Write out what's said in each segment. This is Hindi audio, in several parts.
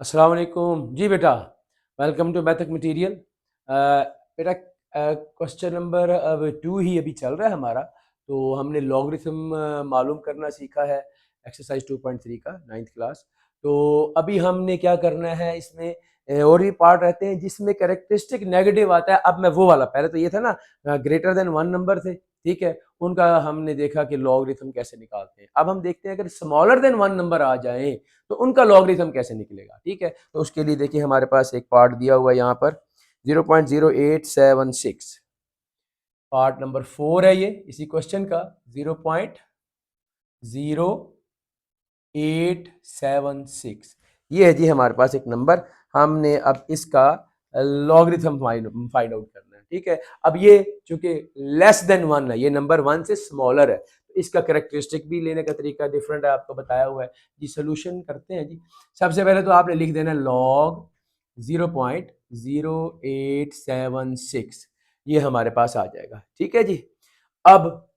अस्सलाम वालेकुम जी बेटा। Welcome to mathic material. बेटा क्वेश्चन नंबर अब 2 ही अभी चल रहा है हमारा। तो हमने लॉगरिथम मालूम करना सीखा है, एक्सरसाइज 2.3 का 9th क्लास। तो अभी हमने क्या करना है इसमें, और भी पार्ट रहते हैं जिसमें कैरेक्टरिस्टिक नेगेटिव आता है। अब मैं वो वाला, पहले तो ये था ना ग्रेटर देन 1 नंबर थे, ठीक है, उनका हमने देखा कि लॉगरिथम कैसे निकालते हैं। अब हम देखते हैं अगर स्मॉलर देन 1 नंबर आ जाए तो उनका लॉगरिथम कैसे निकलेगा, ठीक है। तो उसके लिए देखिए हमारे पास एक पार्ट दिया हुआ है यहाँ पर 0.0876, पार्ट नंबर 4 है ये इसी क्वेश्चन का 0.0876। ये है जी हमारे पास एक नंबर। हमने अब इसका लॉगरिथम फाइंड आउट करना है, ठीक है। अब ये चूंकि लेस देन 1 है, ये नंबर 1 से स्मॉलर है, तो इसका कैरेक्टरिस्टिक भी लेने का तरीका डिफरेंट है, आपको बताया हुआ है जी। सोल्यूशन करते हैं जी। सबसे पहले तो आपने लिख देना लॉग 0.0876, ये हमारे पास आ जाएगा, ठीक है जी। अब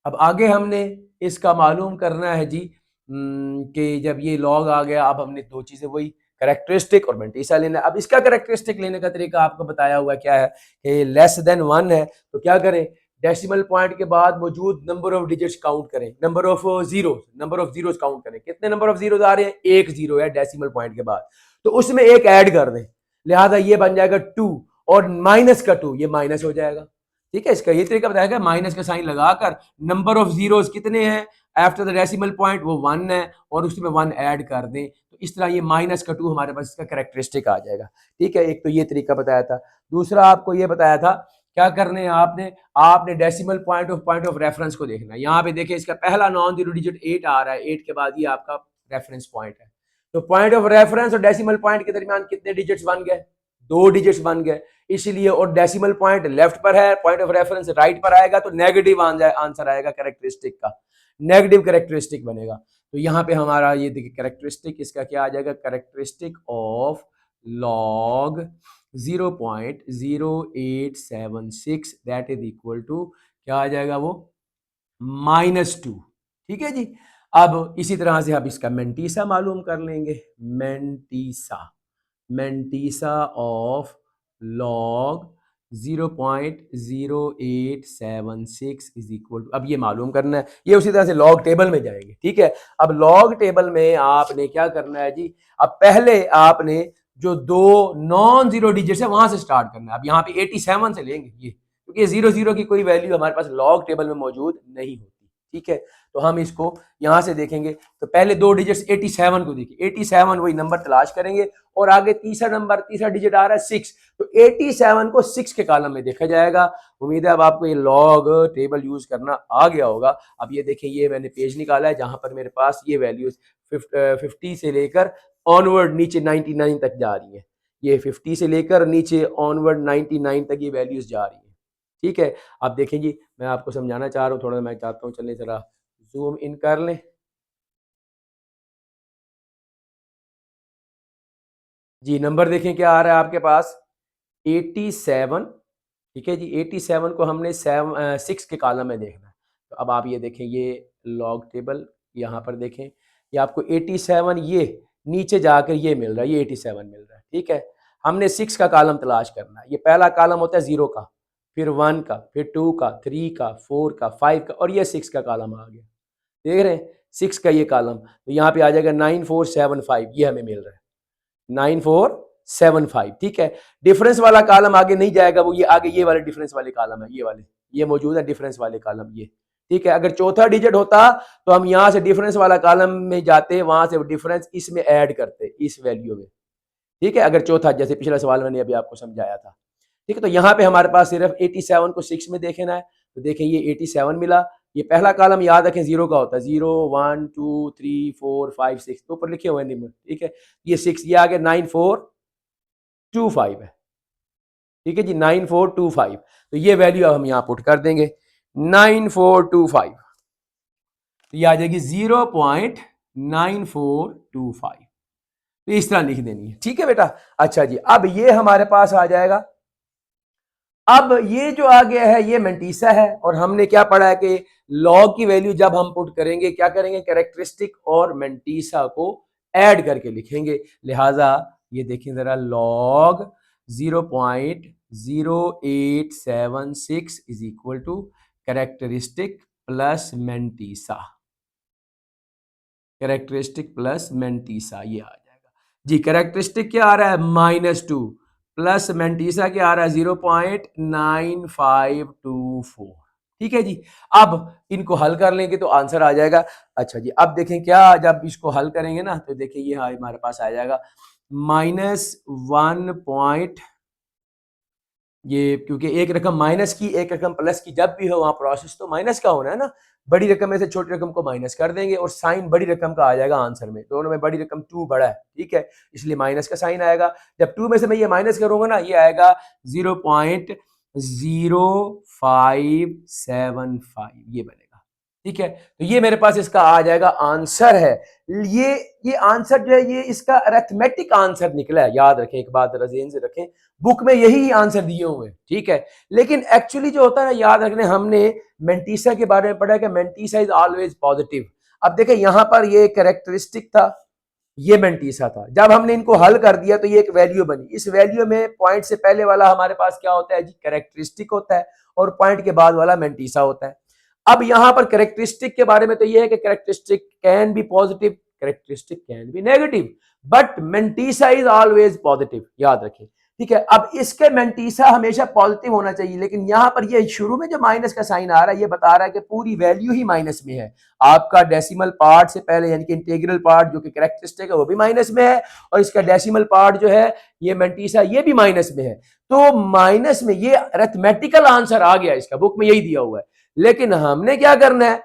आगे हमने इसका मालूम करना है जी कि जब ये लॉग आ गया, अब हमने दो चीजें वही करेक्टरिस्टिक और मेंटिसा लेना है। अब इसका करेक्टरिस्टिक लेने का तरीका आपको बताया हुआ क्या है कि लेस देन 1 है तो क्या करें, डेसिमल पॉइंट के बाद मौजूद नंबर ऑफ डिजिट्स काउंट करें, नंबर ऑफ जीरोस काउंट करें। कितने नंबर ऑफ जीरोस आ रहे हैं? एक जीरो है डेसिमल पॉइंट के बाद, तो उसमें एक ऐड कर दें, लिहाजा ये बन जाएगा 2, और माइनस का 2 ये माइनस हो जाएगा, ठीक है। इसका ये तरीका बताया गया, माइनस का साइन लगाकर नंबर ऑफ जीरोस कितने हैं आफ्टर द डेसिमल पॉइंट, वो 1 है, और उसमें 1 ऐड कर दें, तो इस तरह ये माइनस का 2 हमारे पास इसका कैरेक्टरिस्टिक आ जाएगा, ठीक है। एक तो ये तरीका बताया था। दूसरा आपको ये बताया था क्या करने हैं आपने, आपने डेसिमल पॉइंट ऑफ रेफरेंस को देखना है। यहाँ पे देखिए इसका पहला नॉन जीरो डिजिट 8 आ रहा है, 8 के बाद ये आपका रेफरेंस पॉइंट है। तो पॉइंट ऑफ रेफरेंस और डेसिमल पॉइंट के दरमियान कितने डिजिट्स बन गए? 2 डिजिट्स बन गए, इसलिए। और डेसिमल पॉइंट लेफ्ट पर है, पॉइंट ऑफ रेफरेंस राइट पर आएगा, तो नेगेटिव आंसर आएगा कैरेक्टरिस्टिक का, नेगेटिव कैरेक्टरिस्टिक बनेगा। तो यहाँ पे हमारा ये देखिए कैरेक्टरिस्टिक इसका क्या आ जाएगा, characteristic of log 0.0876 that is equal to क्या आ जाएगा वो, -2, ठीक है जी। अब इसी तरह से आप इसका मेंटीसा मालूम कर लेंगे, mantissa of log 0.0876 is equal to, अब ये मालूम करना है, ये उसी तरह से लॉग टेबल में जाएंगे, ठीक है। अब लॉग टेबल में आपने क्या करना है जी, अब पहले आपने जो दो नॉन जीरो डिजिट्स है वहां से स्टार्ट करना है। अब यहाँ पे 87 से लेंगे ये, क्योंकि 00 की कोई वैल्यू हमारे पास लॉग टेबल में मौजूद नहीं होती, ठीक है। तो हम इसको यहां से देखेंगे, तो पहले दो डिजिट्स 87 को देखिए, 87 वही नंबर तलाश करेंगे, और आगे तीसरा डिजिट आ रहा है 6, तो 87 को 6 के कॉलम में देखा जाएगा। उम्मीद है अब आपको ये लॉग टेबल यूज करना आ गया होगा। अब ये देखें, ये मैंने पेज निकाला है जहां पर मेरे पास ये वैल्यूज 50 से लेकर ऑनवर्ड नीचे 99 तक जा रही है। ये 50 से लेकर नीचे ऑनवर्ड 99 तक ये वैल्यूज जा रही है, ठीक है। अब देखें जी, मैं आपको समझाना चाह रहा हूँ थोड़ा, मैं चाहता हूँ चलिए जरा जूम इन कर लें। जी नंबर देखें क्या आ रहा है आपके पास, 87, ठीक है जी। 87 को हमने 6 के कॉलम में देखना है। तो अब आप ये देखें, ये लॉग टेबल यहाँ पर देखें, ये आपको 87 ये नीचे जाकर ये मिल रहा है, ये 87 मिल रहा है, ठीक है। हमने 6 का कॉलम तलाश करना है। ये पहला कॉलम होता है 0 का, फिर 1 का, फिर 2 का, 3 का, 4 का, 5 का, और ये 6 का कॉलम आ गया, देख रहे हैं 6 का ये कॉलम। तो यहाँ पे आ जाएगा 9475, ये हमें मिल रहा है 9475, ठीक है। डिफरेंस वाला कॉलम आगे नहीं जाएगा, वो ये आगे ये वाले डिफरेंस वाले कॉलम है, ये वाले ये मौजूद है डिफरेंस वाले कॉलम, ये ठीक है। अगर चौथा डिजिट होता तो हम यहाँ से डिफरेंस वाला कॉलम में जाते, वहां से डिफरेंस इसमें ऐड करते इस वैल्यू में, ठीक है। अगर चौथा, जैसे पिछला सवाल मैंने अभी आपको समझाया था, ठीक है। तो यहाँ पे हमारे पास सिर्फ 87 को 6 में देखना है, तो देखें ये 87 मिला। ये पहला कॉलम याद रखें 0 का होता है, 0 1 2 3 4 5 6, तो ऊपर लिखे हुए हैं नंबर, ठीक है। ये 6, ये आगे 9425 है, ठीक है जी, 9425। तो ये वैल्यू अब हम यहाँ पुट कर देंगे 9425, तो ये आ जाएगी 0.9425, तो इस तरह लिख देनी है, ठीक है बेटा। अच्छा जी, अब ये हमारे पास आ जाएगा। अब ये जो आ गया है ये मेंटीसा है, और हमने क्या पढ़ा है कि लॉग की वैल्यू जब हम पुट करेंगे क्या करेंगे, कैरेक्टरिस्टिक और मेंटीसा को ऐड करके लिखेंगे। लिहाजा ये देखें जरा, log 0.0876 is equal to characteristic plus mantissa, characteristic plus mantissa ये आ जाएगा जी। कैरेक्टरिस्टिक क्या आ रहा है -2 प्लस मेंटीसा क्या आ रहा है 0.9524। ठीक है जी। अब इनको हल कर लेंगे तो आंसर आ जाएगा। अच्छा जी, अब देखें क्या, जब इसको हल करेंगे ना तो देखिए ये हमारे पास आ जाएगा -1 ये, क्योंकि एक रकम माइनस की एक रकम प्लस की जब भी हो वहां प्रोसेस तो माइनस का होना है ना। बड़ी रकम में से छोटी रकम को माइनस कर देंगे और साइन बड़ी रकम का आ जाएगा आंसर में। दोनों में बड़ी रकम 2 बड़ा है, ठीक है, इसलिए माइनस का साइन आएगा। जब 2 में से मैं ये माइनस करूंगा ना, ये आएगा 0.0575 ये बनेगा। ठीक है, तो ये मेरे पास इसका आ जाएगा आंसर है। ये आंसर जो है ये इसका अरिथमेटिक आंसर निकला है। याद रखें, एक बात ज़हन से रखें, बुक में यही आंसर दिए हुए हैं, ठीक है। लेकिन एक्चुअली जो होता है ना, याद रखने, हमने मेंटीसा के बारे में पढ़ा कि मेंटीसा इज ऑलवेज पॉजिटिव। अब देखें यहां पर ये कैरेक्टरिस्टिक था, ये मेंटीसा था। जब हमने इनको हल कर दिया तो ये एक वैल्यू बनी। इस वैल्यू में पॉइंट से पहले वाला हमारे पास क्या होता है जी, कैरेक्टरिस्टिक होता है, और पॉइंट के बाद वाला मेंटीसा होता है। अब यहां पर कैरेक्टरिस्टिक के बारे में तो ये है कि characteristic can be positive, characteristic can be negative, but mantissa is always positive, याद रखें। ठीक है, अब इसके मेंटीसा हमेशा पॉजिटिव होना चाहिए, लेकिन यहां पर ये शुरू में जो माइनस का साइन आ रहा है ये बता रहा है कि पूरी वैल्यू ही माइनस में है। आपका डेसिमल पार्ट से पहले यानी कि इंटीग्रल पार्ट जो कि कैरेक्टरिस्टिक है वो भी माइनस में है, और इसका डेसिमल पार्ट जो है ये मेंटीसा ये भी माइनस में है। तो माइनस में ये अरिथमेटिकल आंसर आ गया, इसका बुक में यही दिया हुआ है। लेकिन हमने क्या करना है,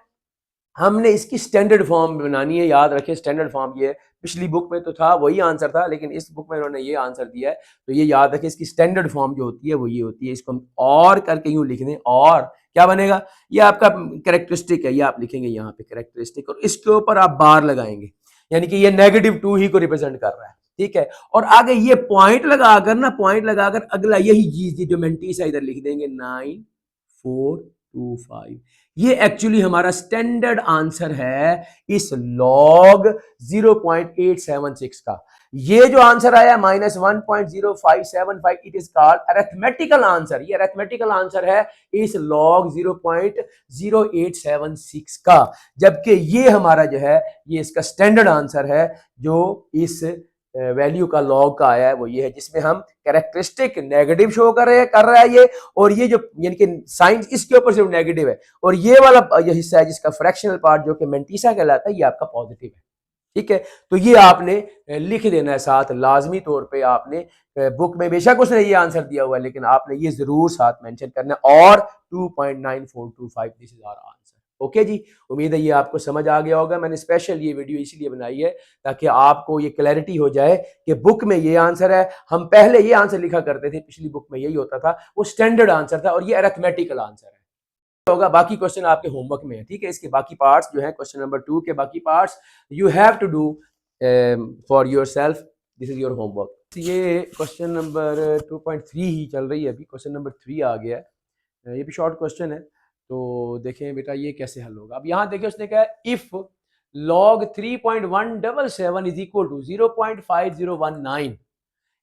हमने इसकी स्टैंडर्ड फॉर्म बनानी है। याद रखें, स्टैंडर्ड फॉर्म ये पिछली बुक में तो था, वही आंसर था, लेकिन इस बुक में उन्होंने ये आंसर दिया है। तो ये याद रखें, इसकी स्टैंडर्ड फॉर्म जो होती है वो ये होती है। इसको हम और करके यूं लिख दें, और क्या बनेगा, ये आपका कैरेक्टरिस्टिक है, ये आप लिखेंगे यहाँ पे कैरेक्टरिस्टिक, और इसके ऊपर आप बार लगाएंगे, यानी कि ये -2 ही को रिप्रेजेंट कर रहा है। ठीक है, और आगे ये पॉइंट लगाकर ना, पॉइंट लगाकर अगला यही चीज जो मेंटीसा इधर लिख देंगे 9425। ये एक्चुअली हमारा स्टैंडर्ड आंसर है इस लॉग 0.876 का। ये जो आंसर आया -1.0575, it is called arithmetical answer. ये अरिथमेटिकल आंसर है इस लॉग 0.0876 का, जबकि ये हमारा जो है ये इसका स्टैंडर्ड आंसर है जो इस वैल्यू का लॉग का आया है, वो ये है जिसमें हम कैरेक्टरिस्टिक नेगेटिव शो कर रहा है ये, और ये जो यानी कि साइन इसके ऊपर सिर्फ नेगेटिव है, और ये वाला ये हिस्सा है जिसका फ्रैक्शनल पार्ट जो कि मेंटीसा कहलाता है, ये आपका पॉजिटिव है। ठीक है, तो ये आपने लिख देना है साथ, लाजमी तौर पे आपने, बुक में बेशक उसने ये आंसर दिया हुआ है लेकिन आपने ये जरूर साथ मेंशन करना है, और 2.9425 this is our answer. Okay जी, उम्मीद है ये आपको समझ आ गया होगा। मैंने स्पेशल ये वीडियो इसलिए बनाई है ताकि आपको ये क्लैरिटी हो जाए कि बुक में ये आंसर है। हम पहले ये आंसर लिखा करते थे, पिछली बुक में यही होता था, वो स्टैंडर्ड आंसर था, और ये अरिथमेटिकल आंसर है होगा। बाकी क्वेश्चन आपके होमवर्क में है, ठीक है। इसके बाकी पार्ट्स जो है, क्वेश्चन नंबर 2 के बाकी parts you have to do for yourself, this is your homework. ये क्वेश्चन नंबर 2.3 ही चल रही है अभी, क्वेश्चन नंबर 3 आ गया है। ये भी शॉर्ट क्वेश्चन है, तो देखें बेटा ये कैसे हल होगा। अब यहाँ देखिए उसने कहा if log 3.177 is equal to 0.5019,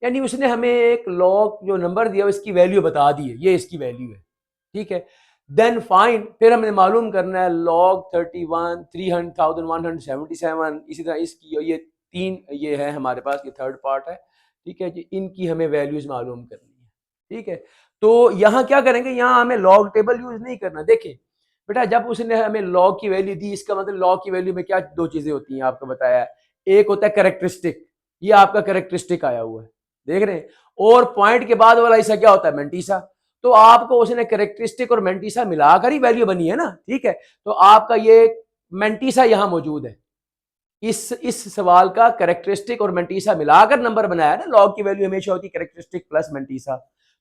यानी उसने हमें एक लॉग जो नंबर दिया इसकी वैल्यू बता दी है, ये इसकी वैल्यू है, ठीक है। देन फाइन, फिर हमने मालूम करना है log 31,177, इसी तरह इसकी, ये 3 ये है हमारे पास, ये थर्ड पार्ट है, ठीक है जी। इनकी हमें वैल्यूज मालूम करनी है, ठीक है। तो यहाँ क्या करेंगे, यहाँ हमें लॉग टेबल यूज नहीं करना। देखिए बेटा, जब उसने हमें लॉग की वैल्यू दी, इसका मतलब लॉग की वैल्यू में क्या दो चीजें होती हैं आपको बताया है। एक होता है कैरेक्टरिस्टिक, ये आपका कैरेक्टरिस्टिक आया हुआ है, देख रहे हैं, और पॉइंट के बाद वाला हिस्सा क्या होता है, मेंटीसा। तो आपको उसने कैरेक्टरिस्टिक और मेंटीसा मिलाकर ही वैल्यू बनी है ना, ठीक है। तो आपका ये मेंटीसा यहां मौजूद है, इस सवाल का कैरेक्टरिस्टिक और मेंटीसा मिलाकर नंबर बनाया ना। लॉग की वैल्यू हमेशा होती है कैरेक्टरिस्टिक प्लस मेंटीसा,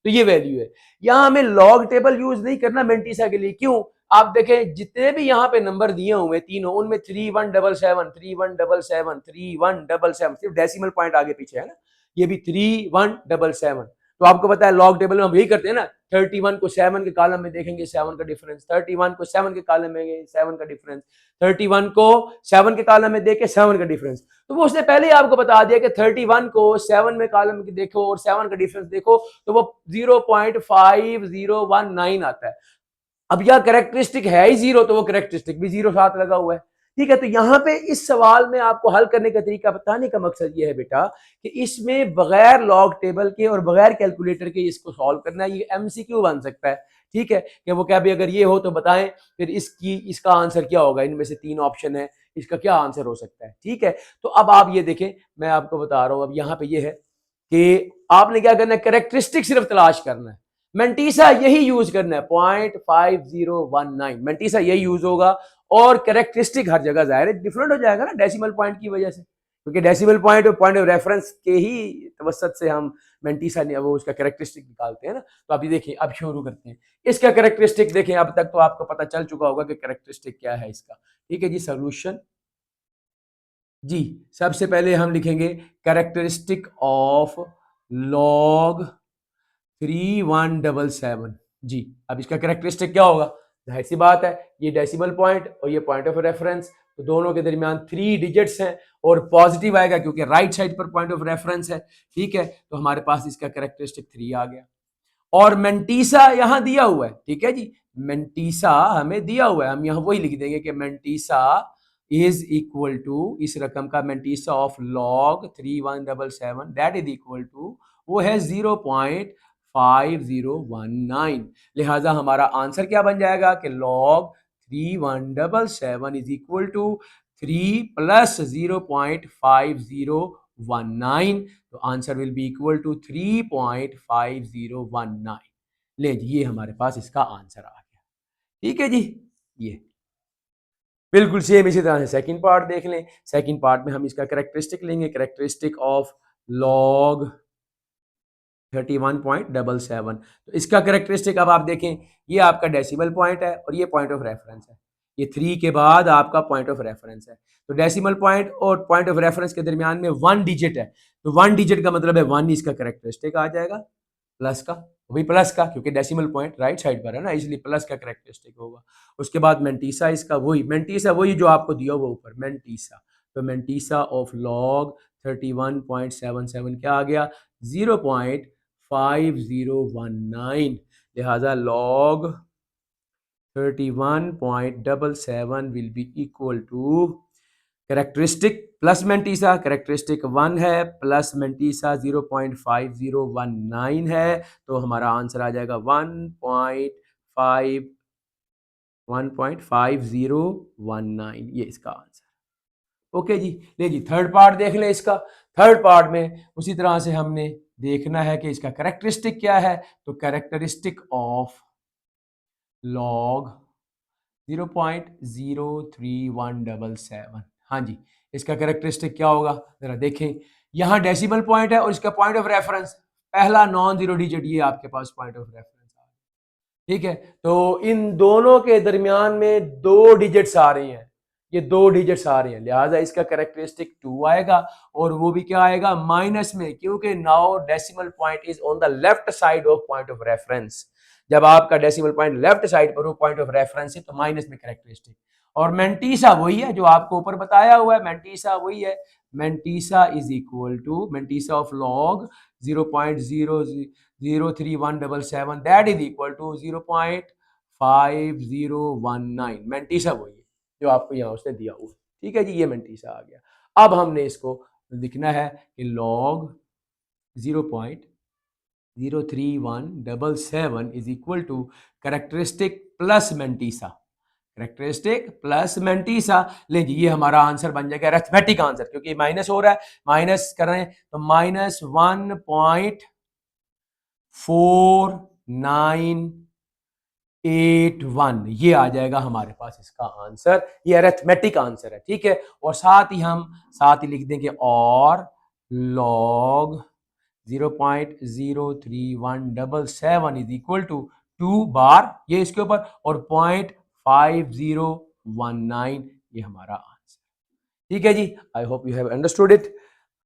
तो ये वैल्यू है। यहां हमें लॉग टेबल यूज नहीं करना मेंटीसा के लिए, क्यों, आप देखें जितने भी यहाँ पे नंबर दिए हुए तीनों, उनमें 3177 3177 3177, सिर्फ डेसिमल पॉइंट आगे पीछे है ना, ये भी 3177, तो आपको पता है लॉग टेबल में हम यही करते हैं ना, 31 को 7 के कॉलम में देखेंगे 7 का डिफरेंस, 31 को 7 के कॉलम में 7 का डिफरेंस, 31 को 7 के कॉलम में देखे 7 का डिफरेंस। तो वो उसने पहले ही आपको बता दिया कि 31 को 7 में कॉलम में देखो और 7 का डिफरेंस देखो तो वो 0.5019 आता है। अब यह कैरेक्टरिस्टिक है ही जीरो, तो वो कैरेक्टरिस्टिक भी जीरो साथ लगा हुआ है। ठीक है, तो यहां पे इस सवाल में आपको हल करने का तरीका बताने का मकसद ये है बेटा कि इसमें बगैर लॉग टेबल के और बगैर कैलकुलेटर के इसको सॉल्व करना है। ये एमसीक्यू बन सकता है। ठीक है, कि वो क्या भी अगर ये हो तो बताएं फिर इसका आंसर क्या होगा, इनमें से 3 ऑप्शन है, इसका क्या आंसर हो सकता है। ठीक है, तो अब आप ये देखें, मैं आपको बता रहा हूं, अब यहाँ पे ये है कि आपने क्या करना है, कैरेक्टरिस्टिक सिर्फ तलाश करना है। मेंटीसा यही यूज करना है, 0.5019 मेंटीसा यही यूज होगा। और कैरेक्टरिस्टिक हर जगह जाहिर है डिफरेंट हो जाएगा ना डेसिमल पॉइंट की वजह से, क्योंकि डेसिमल पॉइंट और पॉइंट ऑफ रेफरेंस के ही तवसत से हम मेंटीसा वो उसका कैरेक्टरिस्टिक निकालते हैं ना। तो अभी देखिए, अब शुरू करते हैं इसका कैरेक्टरिस्टिक। देखें, अब तक तो आपको पता चल चुका होगा कि कैरेक्टरिस्टिक क्या है इसका। ठीक है जी, सोल्यूशन जी, सबसे पहले हम लिखेंगे कैरेक्टरिस्टिक ऑफ लॉग 3177 जी। अब इसका कैरेक्टरिस्टिक क्या होगा, जाहिर सी बात है ये डेसिमल पॉइंट और ये पॉइंट ऑफ रेफरेंस, तो दोनों के दरमियान 3 डिजिट्स हैं और पॉजिटिव आएगा क्योंकि राइट साइड पर पॉइंट ऑफ रेफरेंस है। ठीक है, तो हमारे पास इसका कैरेक्टरिस्टिक 3 आ गया। और मेंटीसा यहां दिया हुआ है। ठीक है जी, मेंटीसा हमें दिया हुआ है, हम यहां वही लिख देंगे कि मेंटीसा इज इक्वल टू, इस रकम का mantissa of log 3177 that is equal to, वो है 0.5019। लिहाजा हमारा आंसर क्या बन जाएगा कि log 3177 is equal to 3 plus 0.5019, तो answer will be equal to 3.5019। ले जी, ये हमारे पास इसका आंसर आ गया। ठीक है जी, ये बिल्कुल सेम इसी तरह से सेकंड पार्ट देख लें। सेकंड पार्ट में हम इसका कैरेक्टरिस्टिक लेंगे, कैरेक्टरिस्टिक ऑफ लॉग 31.77। तो इसका कैरेक्टरिस्टिक अब आप देखें, ये आपका डेसिमल पॉइंट है और ये पॉइंट ऑफ रेफरेंस है, ये 3 के बाद आपका पॉइंट ऑफ रेफरेंस है। तो डेसिमल पॉइंट और पॉइंट ऑफ रेफरेंस के दरमियान में 1 डिजिट है, तो 1 डिजिट का मतलब है 1 इसका कैरेक्टरिस्टिक आ जाएगा प्लस का, वही प्लस का क्योंकि डेसिमल पॉइंट राइट साइड पर है ना, इसलिए प्लस का कैरेक्टरिस्टिक होगा। उसके बाद मेंटीसा इसका वही जो आपको दिया हुआ ऊपर मेंटीसा, तो मेंटीसा ऑफ लॉग 31.77 क्या आ गया, 0.5019। लिहाजा log 31.77 will be equal to characteristic plus mantissa, characteristic 1 है प्लस मेंटीसा 0.5019 है, तो हमारा आंसर आ जाएगा 1.5019, ये इसका आंसर। ओके जी, ले जी थर्ड पार्ट देख लें इसका। थर्ड पार्ट में उसी तरह से हमने देखना है कि इसका कैरेक्टरिस्टिक क्या है, तो कैरेक्टरिस्टिक ऑफ लॉग 0.03177, हाँ जी, इसका कैरेक्टरिस्टिक क्या होगा जरा देखें। यहाँ डेसिमल पॉइंट है और इसका पॉइंट ऑफ रेफरेंस पहला नॉन जीरो डिजिट, ये आपके पास पॉइंट ऑफ रेफरेंस आ रहा है। ठीक है, तो इन दोनों के दरमियान में 2 डिजिट्स आ रही हैं, ये 2 डिजिट्स आ रही हैं, लिहाजा इसका कैरेक्टरिस्टिक 2 आएगा और वो भी क्या आएगा माइनस में, क्योंकि now decimal point is on the left side of point of reference. जब आपका डेसिमल पॉइंट लेफ्ट साइड पर हो पॉइंट ऑफ रेफरेंस है तो माइनस में कैरेक्टरिस्टिक। और मेंटीसा वही है जो आपको ऊपर बताया हुआ है, मेंटीसा वही है, mantissa is equal to mantissa of log 0.03177 that is equal to 0.5019। Mantissa वही है जो आपको यहाँ उसने दिया हुआ है। ठीक है जी, ये मेंटीसा आ गया। अब हमने इसको लिखना है कि log 0.03177 is equal to characteristic plus mantissa, characteristic plus mantissa. ले जी, ये हमारा आंसर बन जाएगा अरिथमेटिक आंसर, क्योंकि माइनस हो रहा है, माइनस कर रहे हैं तो -1.4981 ये आ जाएगा हमारे पास इसका आंसर। ये अरिथमेटिक आंसर है। ठीक है, और साथ ही हम लिख देंगे और लॉग 0.03177 इज इक्वल टू 2 बार ये इसके ऊपर और 0.5019, ये हमारा आंसर। ठीक है जी, I hope you have understood it.